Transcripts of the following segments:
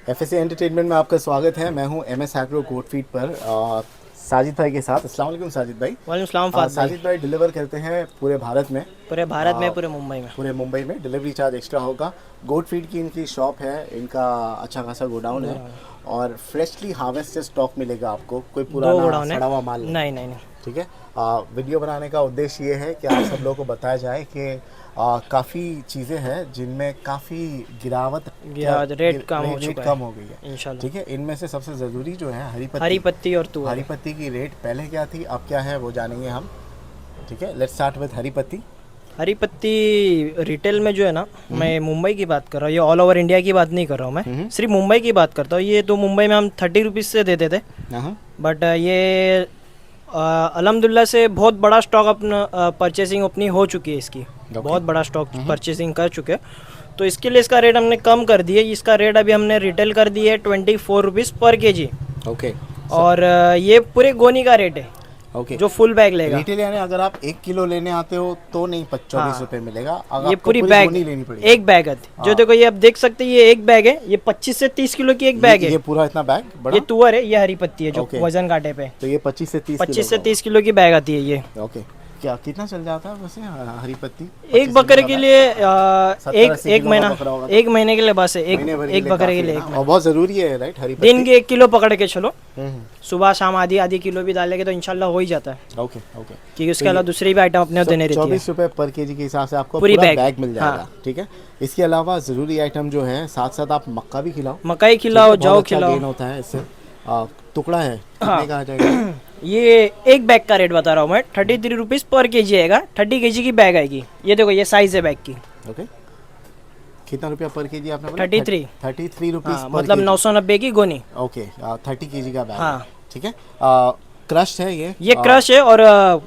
FSc entertainment में आपका स्वागत है। मैं हूं एमएस एग्रो गोट फीड पर साजिद भाई के साथ। अस्सलाम वालेकुम साजिद भाई। वालेकुम सलाम फात भाई। साजिद भाई डिलीवर करते हैं पूरे भारत में, पूरे भारत में, पूरे मुंबई में। पूरे मुंबई में। डिलीवरी चार्ज एक्स्ट्रा होगा। गोट फीड की इनकी शॉप है, इनका अच्छा खासा गोडाउन है और फ्रेशली हार्वेस्टेड स्टॉक मिलेगा आपको, कोई दो पुराना गोडाउन है। सड़ा हुआ माल नहीं नहीं नहीं। ठीक है। वीडियो बनाने का उद्देश्य ये है कि आप सब लोगों को बताया जाए कि काफ़ी चीज़ें हैं जिनमें काफ़ी गिरावट रेट कम हो चुका कम हो गई है इंशाल्लाह। ठीक है। इनमें से सबसे ज़रूरी जो है हरी पत्ती और तुअर। हरी पत्ती की रेट पहले क्या थी, अब क्या है, वो जानेंगे हम। ठीक है, लेट्स स्टार्ट विद हरी पत्ती। हरी पत्ती रिटेल में जो है ना, मैं मुंबई की बात कर रहा हूँ, ये ऑल ओवर इंडिया की बात नहीं कर रहा हूँ, मैं सिर्फ मुंबई की बात करता हूँ। ये तो मुंबई में हम 30 रुपीज़ से देते थे, बट ये अल्हम्दुलिल्लाह से बहुत बड़ा स्टॉक अपना परचेसिंग अपनी हो चुकी है इसकी। बहुत बड़ा स्टॉक परचेसिंग कर चुके हैं, तो इसके लिए इसका रेट हमने कम कर दिया। इसका रेट अभी हमने रिटेल कर दिया है 24 रुपीज़ पर केजी। ओके। और ये पूरे गोनी का रेट है। ओके। जो फुल बैग लेगा। रिटेल यानी अगर आप 1 किलो लेने आते हो तो नहीं 24 रुपये मिलेगा। अगर ये आपको पूरी पूरी बैग गोनी लेनी पड़ेगी। एक बैग है जो देखो, ये आप देख सकते हैं, ये एक बैग है। ये 25 से 30 किलो की एक बैग है। ये पूरा इतना बैग बड़ा। ये तुअर है, ये हरी पत्ती है जो Okay. वजन कांटे पे। तो ये 25 से 30 25 से 30 किलो की बैग आती है ये। ओके। क्या कितना चल जाता है वैसे हरी पत्ती? एक बकरे के लिए एक महीना, बकरा होगा। एक महीने के लिए बस है। महीने भर एक बकरे के काफी लिए है एक ना? और बहुत जरूरी है राइट हरी पत्ती। दिन के 1 किलो पकड़ के चलो, हम्म। सुबह शाम आधी आधी किलो भी डालेंगे तो इंशाल्लाह हो ही जाता है। Okay okay. क्योंकि उसके अलावा दूसरी भी आइटम अपने देने रहती है। 24 रुपये पर केजी के हिसाब से आपको पूरी पूरा बैग। बैग मिल जाएगा। हाँ। ठीक है। इसके अलावा ज़रूरी आइटम जो है, साथ साथ आप मक्का भी खिलाओ। मकई खिलाओ, जौ खिलाओ। गेन होता है इससे। टुकड़ा है कितने का आ जाएगा? ये एक बैग का रेट बता रहा हूँ मैं, 33 रुपीज़ पर केजी आएगा। 30 केजी की बैग आएगी। ये देखो, ये साइज है बैग की। ओके। कितना रुपया पर केजी आपने बोला? 33 रुपीज़ पर मतलब केजी। 990 की गोनी। ओके। 30 केजी का बैग। हाँ। ठीक है। क्रश है ये क्रश है और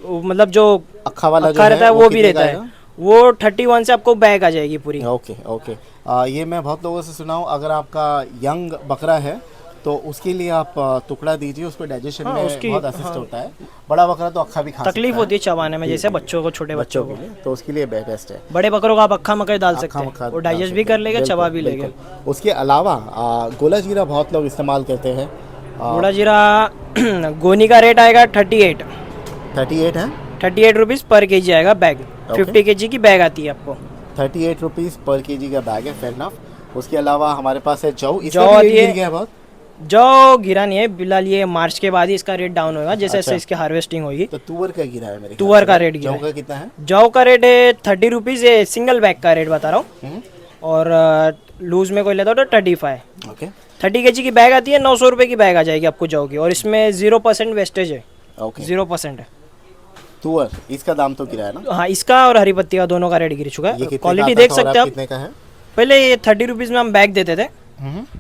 मतलब जो अक्खा वाला जो रहता है वो भी कितने रहता का है। आएगा? वो 31 से आपको बैग आ जाएगी पूरी। Okay okay. ये मैं बहुत लोगों से सुना हूँ, अगर आपका यंग बकरा है तो उसके लिए आप टुकड़ा दीजिए, उसको डाइजेशन में बहुत असिस्ट होता है। बड़ा बकरा तो अक्खा भी खा तकलीफ सकता होती है चबाने में, जैसे बच्चों को, छोटे बच्चों को। के लिए, तो उसके लिए बेस्ट है। बड़े बकरों का आप अक्खा मकई डाल सकते मक्खा हैं, वो डाल डाइजेस्ट सकते भी कर हैं। लेगा, चबा भी बिल्कुल, लेगा। बिल्कुल। उसके अलावा गोला जीरा बहुत लोग इस्तेमाल करते हैं। बूढ़ा जीरा गोनी का रेट आएगा 38 है 38 रुपीज़ पर केजी आएगा बैग। 50 केजी की बैग आती है आपको। 38 रुपीज़ पर केजी का बैग है, फेयर इनफ। उसके अलावा हमारे पास है जौ। जौ इसका भी आती रेट गिर है। गया बहुत। जौ गिरा नहीं है बिलाल, ये मार्च के बाद ही इसका रेट डाउन होगा, जैसे जैसे इसकी हार्वेस्टिंग होगी। तो तुअर का गिरा है मेरे ख्याल तुअर से। का रेट गिरा जौ है। का कितना है? जौ का रेट है 30 रुपीज़, ये सिंगल बैग का रेट बता रहा हूँ। और लूज में कोई लेता हो तो 35। ओके 30 केजी की बैग आती है, 900 रुपये की बैग आ जाएगी आपको जौ की। और इसमें 0% वेस्टेज है। ओके। 0% है। तुअर इसका दाम तो गिरा है ना? हाँ, इसका और हरी पत्ती का दोनों का रेट गिर चुका ये है। कितने क्वालिटी का देख आता था और सकते हैं अब आप। कितने का है? पहले ये 30 रुपीज़ में हम बैग देते थे,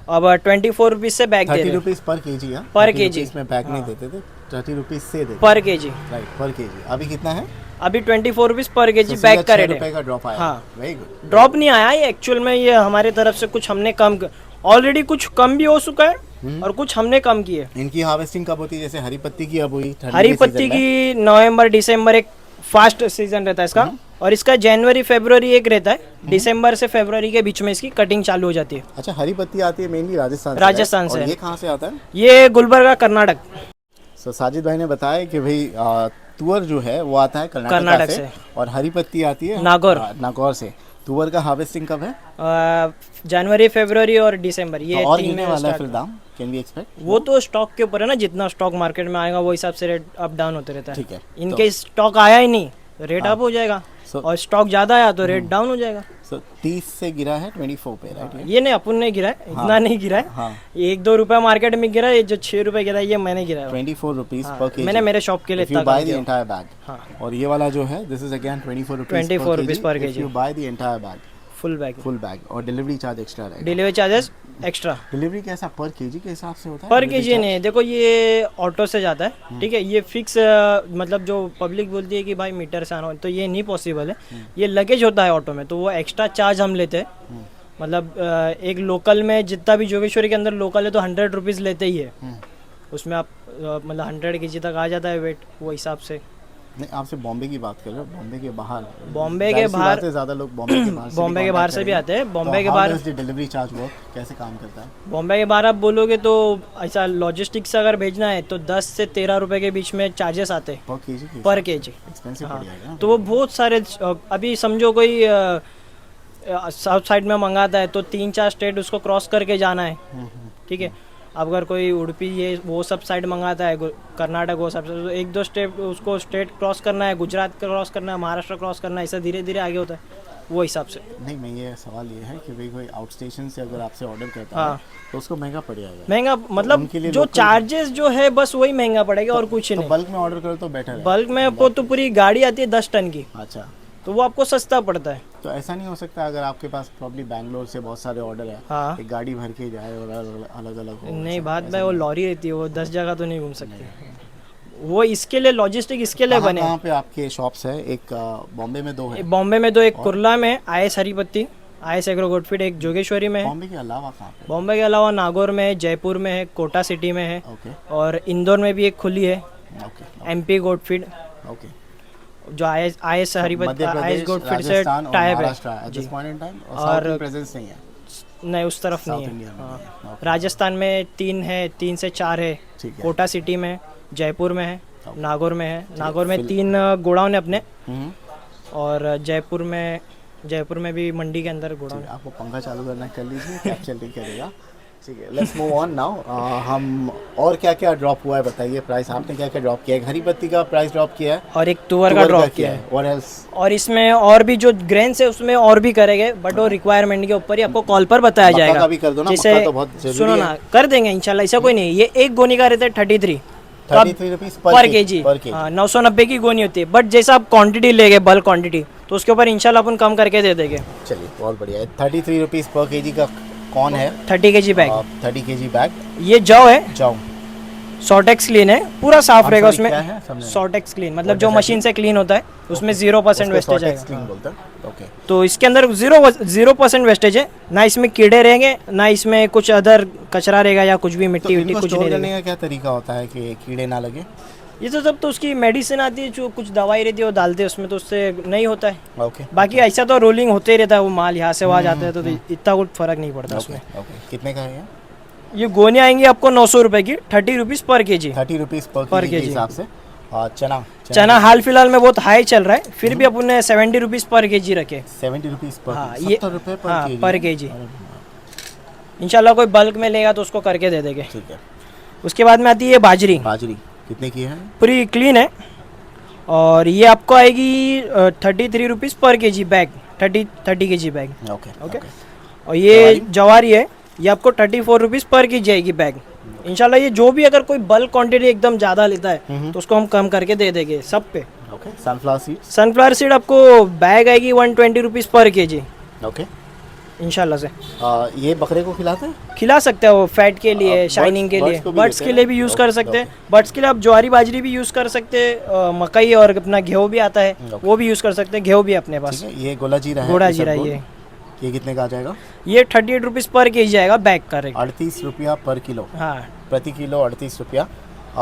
अब 24 रुपीज़ से बैग दे 30 रहे हैं। रुपीज़ पर केजी। हाँ, पर 30 केजी। रुपीज़ में बैग नहीं देते थे, 30 रुपीज़ से देते पर केजी। राइट, पर केजी। अभी कितना है? अभी 24 रुपीज़ पर केजी बैग का रेट है। का ड्रॉप आया। हाँ। Very good. ड्रॉप नहीं आया ये, एक्चुअल में ये हमारे तरफ से कुछ हमने कम, ऑलरेडी कुछ कम भी हो चुका है और कुछ हमने कम किए। इनकी हार्वेस्टिंग कब होती है? जैसे हरी पत्ती की अब हुई, ठंडी हरी के पत्ती सीजन में। की नवंबर दिसंबर एक फास्ट सीजन रहता है इसका, और इसका जनवरी फरवरी एक रहता है। दिसंबर से फरवरी के बीच में इसकी कटिंग चालू हो जाती है। अच्छा, हरी पत्ती आती है मेनली राजस्थान से। राजस्थान से। और ये कहाँ से आता है? ये गुलबर्गा कर्नाटक। सो साजिद भाई ने बताया कि भाई तुअर जो है वो आता है कर्नाटक से, और हरी पत्ती आती है नागौर से। तुअर का हार्वेस्टिंग कब है? जनवरी फरवरी और दिसंबर, ये तो और 3 गिरने में वाला है start फिर दाम? Can we expect? वो तो स्टॉक के ऊपर है ना, जितना स्टॉक मार्केट में आएगा वो हिसाब से रेट अप डाउन होते रहता है। ठीक है। इनके स्टॉक आया ही नहीं, रेट अप हो जाएगा। So- और स्टॉक ज़्यादा आया तो रेट डाउन हो जाएगा। सो 30 से गिरा है 24 पे, राइट? ये नहीं, अपन ने गिरा है, इतना नहीं गिरा है। हाँ। 1-2 रुपये मार्केट में गिरा है, ये जो 6 रुपये गिरा है ये मैंने गिरा है। 24 रुपीज़ पर केजी। मैंने मेरे शॉप के लिए If you इतना buy कम the किया। entire bag. हाँ। और ये वाला जो है, this is again 24 rupees 24 rupees per If kg. you buy the entire bag, full bag, full bag, और डिलीवरी चार्ज एक्स्ट्रा रहेगा। Delivery charges extra. डिलीवरी कैसा पर केजी के हिसाब से होता है? पर delivery केजी charge? नहीं, देखो ये ऑटो से जाता है, ठीक है। ये फिक्स, मतलब जो पब्लिक बोलती है कि भाई मीटर से आना हो, तो ये नहीं पॉसिबल है। ये लगेज होता है ऑटो में, तो वो एक्स्ट्रा चार्ज हम लेते हैं। मतलब एक लोकल में जितना भी जोगेश्वरी के अंदर लोकल है तो 100 रुपीज़ लेते ही है। उसमें आप मतलब 100 केजी तक आ जाता है वेट, वो हिसाब से। नहीं, आपसे बॉम्बे की बात कर रहे हो, बॉम्बे के बाहर। बॉम्बे के बाहर से ज़्यादा लोग बॉम्बे के बाहर बॉम्बे के बाहर से भी आते हैं। बॉम्बे के बाहर डिलीवरी चार्ज वो कैसे काम करता है? बॉम्बे के बाहर आप बोलोगे तो ऐसा लॉजिस्टिक्स से अगर भेजना है तो 10 से 13 रुपए के बीच में चार्जेस आते हैं पर केजी। एक्सपेंसिव पड़ जाएगा। तो वो बहुत सारे अभी समझो कोई साउथ साइड में मंगाता है तो 3-4 स्टेट उसको क्रॉस करके जाना है, ठीक है। अब अगर कोई उड़पी ये वो सब साइड मंगाता है, कर्नाटक वो सब, तो 1-2 स्टेट उसको स्टेट क्रॉस करना है, गुजरात क्रॉस करना है, महाराष्ट्र क्रॉस करना है, ऐसा धीरे धीरे आगे होता है वो हिसाब से। नहीं, मैं ये सवाल ये है कि भाई कोई आउट स्टेशन से अगर आपसे ऑर्डर करता है तो उसको महंगा पड़ जाएगा। महंगा मतलब जो चार्जेस जो है बस वही महंगा पड़ेगा और कुछ नहीं। बल्क में ऑर्डर करो तो बेटर है। बल्क में आपको तो पूरी गाड़ी आती है 10 टन की। अच्छा, तो वो आपको सस्ता पड़ता है। तो ऐसा नहीं हो सकता अगर आपके पास प्रॉब्ली बैंगलोर से बहुत सारे ऑर्डर है, हाँ, एक गाड़ी भर के जाए और अलग अलग हो? नहीं बात भाई, वो लॉरी रहती है, वो 10 जगह तो नहीं घूम सकती। वो इसके लिए लॉजिस्टिक इसके लिए बने। कहाँ पे आपके शॉप्स है? एक बॉम्बे में 2 है। बॉम्बे में 2, एक कुर्ला में IS हरिपत्ती, IS एग्रो गोडफीड, एक जोगेश्वरी में है। बॉम्बे के अलावा कहाँ पे? बॉम्बे के अलावा नागौर में है, जयपुर में है, कोटा सिटी में है, और इंदौर में भी एक खुली है, MP गोडफीड, जो IS हरिपत्ती IS गोडफीड से टाइप है। और प्रेजेंस नहीं है? नहीं, उस तरफ नहीं है। हाँ, राजस्थान में 3 है, 3 से 4 है, कोटा सिटी में, जयपुर में है, नागौर में है। नागौर में 3 गोडाउन है अपने, और जयपुर में भी मंडी के अंदर गोडाउन है। आपको पंखा चालू करना कर लीजिए, कैप्चर नहीं करेगा। ठीक है, लेट्स मूव ऑन नाउ। हम और क्या क्या ड्रॉप हुआ है बताइए, प्राइस आपने क्या क्या ड्रॉप किया है? हरीपत्ती का प्राइस ड्रॉप किया है और एक तुअर का ड्रॉप किया है, और एल्स, और इसमें और भी जो ग्रेन्स है उसमें और भी करेंगे, बट वो रिक्वायरमेंट के ऊपर ही आपको कॉल पर बताया जाएगा। भी कर दो ना, जैसे तो बहुत जरूरी सुनो ना, कर देंगे इंशाल्लाह, ऐसा कोई नहीं। ये एक गोनी का रहता है 33 रुपीज पर केजी। 990 की गोनी होती है, बट जैसा आप क्वांटिटी लेंगे, बल्क क्वांटिटी, तो उसके ऊपर इंशाल्लाह अपन कम करके दे देंगे। चलिए, बहुत बढ़िया है। 33 रुपीज पर केजी का कौन है? 30 केजी बैग। 30 KG bag. ये जौ है, जौ सॉर्टेक्स क्लीन है, पूरा साफ रहेगा उसमें। सॉर्टेक्स क्लीन मतलब जो मशीन से क्लीन होता है, उसमें 0% वेस्टेज आएगा। तो इसके अंदर 0% वेस्टेज है, ना इसमें कीड़े रहेंगे, ना इसमें कुछ अदर कचरा रहेगा या कुछ भी मिट्टी विट्टी कुछ नहीं रहेगा। क्या तरीका होता है कि कीड़े ना लगे? ये तो सब तो उसकी मेडिसिन आती है, जो कुछ दवाई रहती है वो डालते हैं उसमें, तो उससे नहीं होता है। ओके। बाकी ऐसा तो रोलिंग होते ही रहता है, वो माल यहाँ से वहाँ जाता है, तो इतना कुछ फर्क नहीं पड़ता उसमें। कितने का है ये गोनी आएंगी आपको 900 रुपए की, 30 rupees per KG. 30 rupees per KG हिसाब से। और चना हाल फिलहाल में बहुत हाई चल रहा है, फिर भी अपन ने 70 रुपीज पर केजी रखे। 70 रुपीज पर? हाँ, ये 70 रुपए पर केजी। इंशाल्लाह कोई बल्क में लेगा तो उसको करके दे देंगे। ठीक है। उसके बाद में आती है बाजरी। कितने की है? पूरी क्लीन है, और ये आपको आएगी 33 rupees per KG bag, 30 KG bag. Okay. और ये जवारी है, ये आपको 34 रुपीज पर केजी आएगी बैग। इंशाल्लाह ये जो भी अगर कोई बल्क क्वांटिटी एकदम ज़्यादा लेता है तो उसको हम कम करके दे देंगे सब पे। सनफ्लावर सीड आपको बैग आएगी 120 रुपीज पर केजी। ओके, इंशाल्लाह से। ये बकरे को खिलाते हैं? खिला सकते हैं, वो फैट के लिए, शाइनिंग के लिए, बर्ड्स के लिए भी यूज़ कर सकते हैं। बर्ड्स के लिए आप ज्वारी बाजरी भी यूज़ कर सकते हैं, मकई और अपना गेहूँ भी आता है, वो भी यूज़ कर सकते हैं। गेहूँ भी अपने पास। ये गोला जीरा है? गोला जीरा। ये कितने का आ जाएगा? ये 38 रुपीज पर केजी जाएगा बैग का रेट। 38 रुपया पर किलो? हाँ, प्रति किलो 38 रुपया।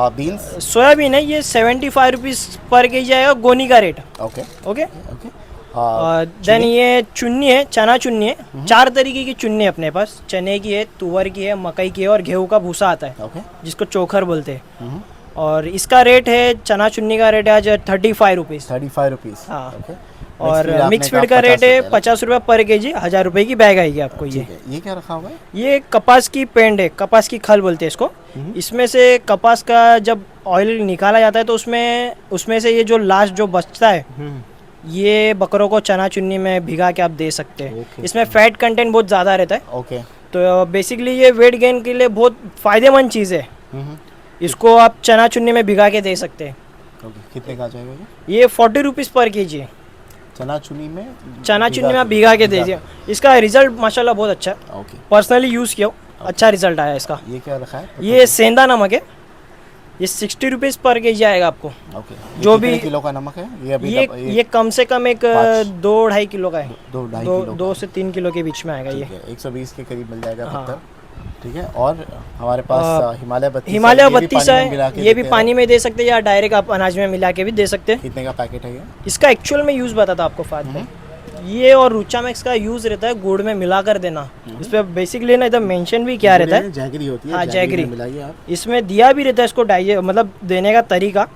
बीन्स? सोयाबीन है, ये 75 रुपीज पर केजी जाएगा गोनी का रेट। ओके। देन ये चुन्नी है, चना चुन्नी है। 4 तरीके की चुन्नी है अपने पास, चने की है, तुअर की है, मकई की है, और गेहूं का भूसा आता है जिसको चोखर बोलते हैं। और इसका रेट है, चना चुन्नी का रेट है आज 35 रुपीज। 35 रुपीज। हाँ। और मिक्स फीड का रेट है 50 रुपये पर केजी। 1000 रुपए की बैग आएगी आपको। ये क्या रखा हुआ है? ये कपास की पेंड है, कपास की खल बोलते हैं इसको। इसमें से कपास का जब ऑयल निकाला जाता है तो उसमें से ये जो लास्ट जो बचता है, ये बकरों को चना चुन्नी में भिगा के आप दे सकते हैं। इसमें फैट कंटेंट बहुत ज़्यादा रहता है। तो बेसिकली ये वेट गेन के लिए बहुत फ़ायदेमंद चीज़ है। इसको आप चना चुन्नी में भिगा के दे सकते हैं। कितने का जाएगा ये? 40 रुपीज़ पर केजी है। चना चुन्नी में आप भिगा के दे दिया। इसका रिजल्ट माशाल्लाह बहुत अच्छा है। पर्सनली यूज़ किया, अच्छा रिजल्ट आया इसका। ये क्या रखा है? ये सेंधा नमक है, ये 60 रुपीज़ पर केजी आएगा आपको। जो भी किलो का नमक है ये कम से कम एक 2-2.5 किलो का है। 2 से 3 किलो के बीच में आएगा। ये 120 के करीब मिल जाएगा। ठीक है। और हमारे पास हिमालय बत्तीस हिमालय ये भी बत्तीस पानी में मिला के है, ये भी देते पानी में दे सकते हैं या डायरेक्ट आप अनाज में मिला के भी दे सकते हैं। हैं। कितने का पैकेट है ये? इसका एक्चुअल में यूज़ बताता आपको फाद में, ये और रूचा मैक्स का यूज़ रहता है गुड़ में मिला कर देना। इस पर बेसिकली ना इधर मेंशन भी क्या रहता है, जैगरी होती है, हाँ जैगरी जैगरी में मिलाइए आप। इसमें दिया भी रहता है इसको मतलब देने का तरीका।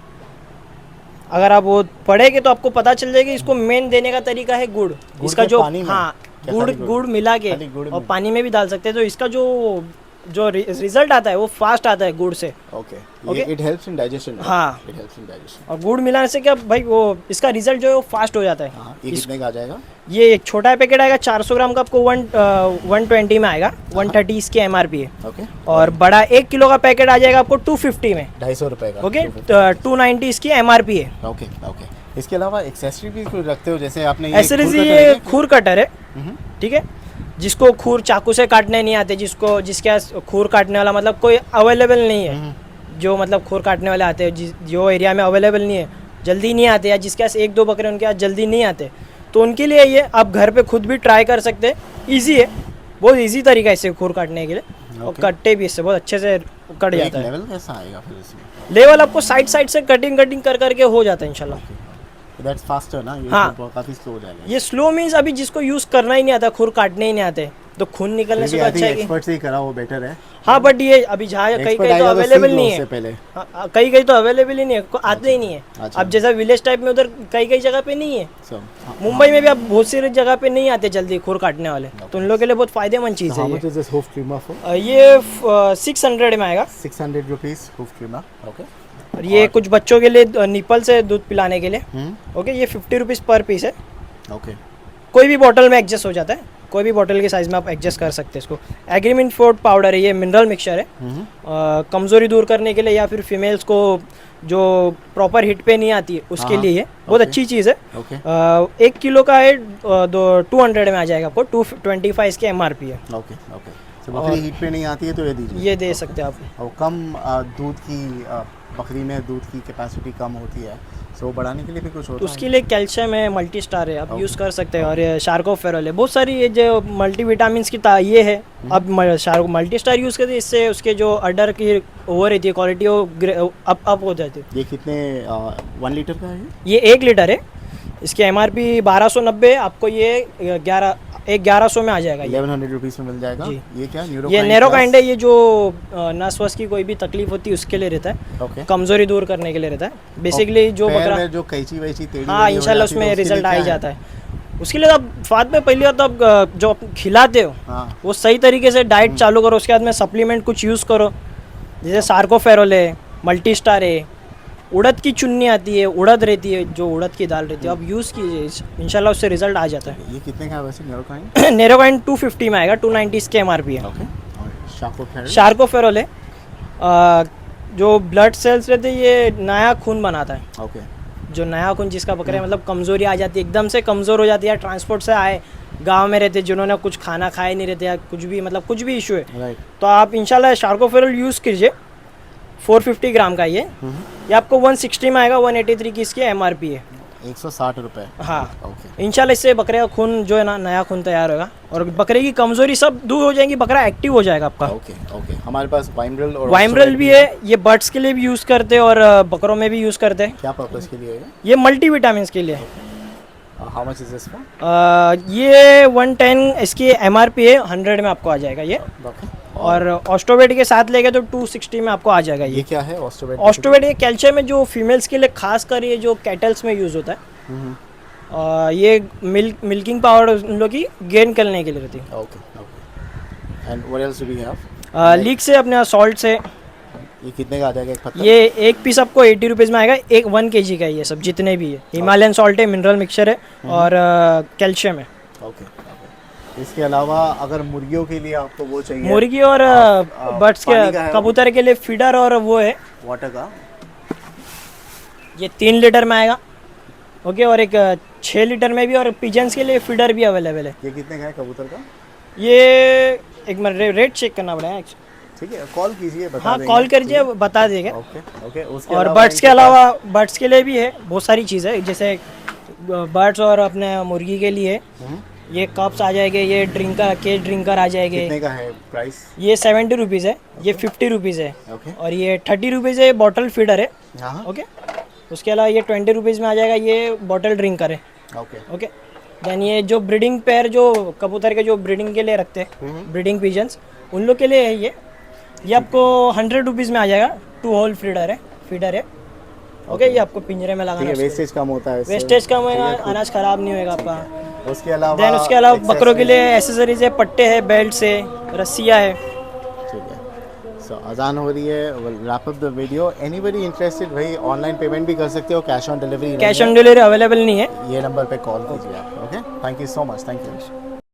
अगर आप वो पढ़ेंगे तो आपको पता चल जाएगा इसको मेन देने का तरीका है गुड़। इसका के जो पानी में? हाँ क्या गुड़ खाली गुड़ मिला के खाली गुड़ और में? पानी में भी डाल सकते हैं, तो इसका जो रिजल्ट आता है वो फास्ट आता है गुड़ से। Okay, Okay. It helps in digestion. हाँ। It helps in digestion. और गुड़ मिलाने से क्या भाई वो इसका रिजल्ट जो है वो फास्ट हो जाता है। हाँ, ये कितने का आ जाएगा? ये एक छोटा पैकेट आएगा 400 ग्राम का, आपको 120 में आएगा, 130 इसकी MRP है। ओके। और बड़ा 1 किलो का पैकेट आ जाएगा आपको 250 में। 250 रुपए का। ओके, 290 इसकी MRP है। Okay okay. इसके अलावा एक्सेसरी भी कुछ रखते हो? जैसे आपने एसेसरीज ये खूर कटर है, ठीक है। जिसको खूर चाकू से काटने नहीं आते, जिसके पास खूर काटने वाला मतलब कोई अवेलेबल नहीं है, जो मतलब खूर काटने वाले आते हैं जो एरिया में अवेलेबल नहीं है, जल्दी नहीं आते, या जिसके पास 1-2 बकरे उनके पास जल्दी नहीं आते, तो उनके लिए ये आप घर पे खुद भी ट्राई कर सकते हैं। ईजी है, बहुत ईजी तरीका है इससे खूर काटने के लिए। और कट्टे भी इससे बहुत अच्छे से कट जाता है। लेवल कैसा आएगा फिर इसमें? लेवल आपको साइड से कटिंग कर करके हो जाता है इंशाल्लाह। दैट्स फास्टर ना, ये हाँ। तो काफी स्लो हो जाएगा। ये स्लो मीन्स अभी जिसको यूज़ करना ही नहीं आता, खुर काटने ही नहीं आते, तो खून निकलने से तो अच्छा है कि एक्सपर्ट से ही करा वो बेटर है। हाँ, बट ये अभी जहाँ कहीं Expert तो आएगा अवेलेबल सीख लो नहीं उससे है, पहले। कहीं तो अवेलेबल ही नहीं है, आते ही नहीं है। अच्छा। अब जैसा विलेज टाइप में उधर कई जगह पे नहीं है, सब। मुंबई में भी अब बहुत सी जगह पे नहीं आते जल्दी खुर काटने वाले, तो उन लोगों के लिए बहुत फायदेमंद चीज़ हाउ है much is this hoof trimmer for? ये 600 में आएगा। 600 रुपीस हूफ ट्रिमर। ओके। और ये कुछ बच्चों के लिए निपल से दूध पिलाने के लिए। ओके, ये 50 रुपीज़ पर पीस है। ओके। कोई भी बॉटल में एडजस्ट हो जाता है, कोई भी बॉटल के साइज़ में आप एडजस्ट कर सकते हैं इसको। एग्रीमिन फोर्ड पाउडर है, ये मिनरल मिक्सचर है, कमज़ोरी दूर करने के लिए या फिर फीमेल्स को जो प्रॉपर हिट पे नहीं आती है उसके लिए ये बहुत अच्छी चीज़ है। ओके। 1 किलो का है, 200 में आ जाएगा आपको, 225 इसकी MRP है। Okay okay. तो बकरी हीट पे नहीं आती है तो ये दीजिए। ये दे सकते हैं आप। और कम दूध की बकरी में दूध की कैपेसिटी कम होती है, सो बढ़ाने के लिए भी कुछ होता तो है? उसके लिए कैल्शियम है, मल्टी स्टार है, आप यूज़ कर सकते हैं। और ये शार्कोफेरल है, बहुत सारी ये जो मल्टीविटामिन्स की ये है। अब मल्टी स्टार यूज़ करते हैं, इससे उसके जो अडर की वो रहती है क्वालिटी वो अप हो जाती है। ये कितने 1 लीटर का है? ये 1 लीटर है, इसकी MRP 1290 है, आपको ये 1100 में आ जाएगा। 1100 रुपीस में मिल जाएगा। जी। ये क्या ये नेरोकाइंड है, ये जो नस वस की कोई भी तकलीफ होती है उसके लिए रहता है, ओके। कमजोरी दूर करने के लिए रहता है बेसिकली। जो पैर बकरा में जो कैंची वैची टेढ़ी हाँ मेढ़ी हो इंशाल्लाह जाती है, उसमें तो उसके रिजल्ट लिए आ ही क्या जाता है। उसके लिए आप बाद में पहले तो आप जो आप खिलाते हो हाँ। वो सही तरीके से डाइट चालू करो, उसके बाद में सप्लीमेंट कुछ यूज़ करो, जैसे सार्कोफेरोल है, मल्टी स्टार है, उड़द की चुन्नी आती है, उड़द रहती है, जो उड़द की दाल रहती है, आप यूज़ कीजिए, इंशाल्लाह उससे रिजल्ट आ जाता है। ये कितने का है वैसे नेरोकाइन? नेरोकाइन 250 में आएगा, 290 इसके MRP है। ओके। और शार्कोफेरोल है, जो ब्लड सेल्स रहते हैं ये नया खून बनाता है। ओके। जो नया खून जिसका बकरे मतलब कमज़ोरी आ जाती है, एकदम से कमज़ोर हो जाती है, ट्रांसपोर्ट से आए, गांव में रहते, जिन्होंने कुछ खाना खाए नहीं रहते, या कुछ भी मतलब कुछ भी इशू है, राइट। तो आप इंशाल्लाह शार्कोफेरोल यूज़ कीजिए। 450 ग्राम का ये आपको 160 में आएगा, 183 की इसकी MRP है। 160 रुपए। हाँ, ओके। इंशाल्लाह इससे बकरे का खून जो है ना, नया खून तैयार होगा और बकरे की कमज़ोरी सब दूर हो जाएगी, बकरा एक्टिव हो जाएगा आपका। Okay okay. हमारे पास वाइमरल और वाइमरल भी है, ये बर्ड्स के लिए भी यूज़ करते हैं और बकरों में भी यूज़ करते हैं। क्या पर्पस के लिए है? ये मल्टीविटामिन्स के लिए। How much is this for? ये 110 इसकी MRP है, 100 में आपको आ जाएगा ये। ओके। और ऑस्टोवेट के साथ लेंगे तो 260 में आपको आ जाएगा ये ये। क्या है ऑस्टोवेट? ऑस्टोवेट ये कैल्शियम है, जो फीमेल्स के लिए खास कर ये जो कैटल्स में यूज़ होता है। ये मिल्किंग पावर उन लोग की गेन करने के लिए रहती है। Okay okay. And what else do we have? लीक से अपने सॉल्ट से ये कितने का आ जाएगा एक पत्ता? ये एक पीस आपको 80 रुपीज़ में आएगा, 1 kg का ये सब जितने भी है। हिमालयन सॉल्ट है, मिनरल मिक्सचर है और कैल्शियम है। Okay okay. इसके अलावा अगर मुर्गियों के लिए आपको वो चाहिए, मुर्गी और बर्ड्स पानी का के है कबूतर के लिए फीडर और वो है, वाटर का, ये 3 लीटर में आएगा। ओके, और एक 6 लीटर में भी, और पिजन्स के लिए फीडर भी अवेलेबल है। ये कितने का है कबूतर का? ये एक मिनट रेट चेक करना पड़ेगा। ठीक है, कॉल कीजिए, बता हाँ, देंगे। कॉल करिए, बता देंगे। Okay okay. उसके और अलावा बर्ड्स के अलावा बर्ड्स के लिए भी है बहुत सारी चीज़ें, जैसे बर्ड्स और अपने मुर्गी के लिए ये कप्स आ जाएंगे, ये ड्रिंकर केज ड्रिंकर आ जाएंगे। कितने का है प्राइस? ये 70 रुपीज़ है, ये 50 रुपीज़ है, ओके। और ये 30 रुपीज़ है, बॉटल फीडर है। हाँ ओके, उसके अलावा ये 20 रुपीज़ में आ जाएगा, ये बॉटल ड्रिंकर है। ओके। ओके, देन ये जो ब्रीडिंग पेयर जो कबूतर के जो ब्रीडिंग के लिए रखते हैं, ब्रीडिंग पिजन्स, उन लोग के लिए है ये आपको 100 रुपीज़ में आ जाएगा। 2 होल फीडर है। ओके, ये आपको पिंजरे में लगाना है। वेस्टेज कम होता है इससे। वेस्टेज कम होगा, अनाज खराब नहीं होगा आपका। उसके अलावा देन उसके अलावा बकरों के लिए एसेसरीज है, पट्टे है, बेल्ट है, रस्सियाँ है। ठीक है। सो अजान हो रही है, wrap up the video. Anybody interested भाई ऑनलाइन पेमेंट भी कर सकते हो, cash on delivery cash on delivery available नहीं है। ये नंबर पे कॉल कीजिए आप। Okay, thank you so much, thank you.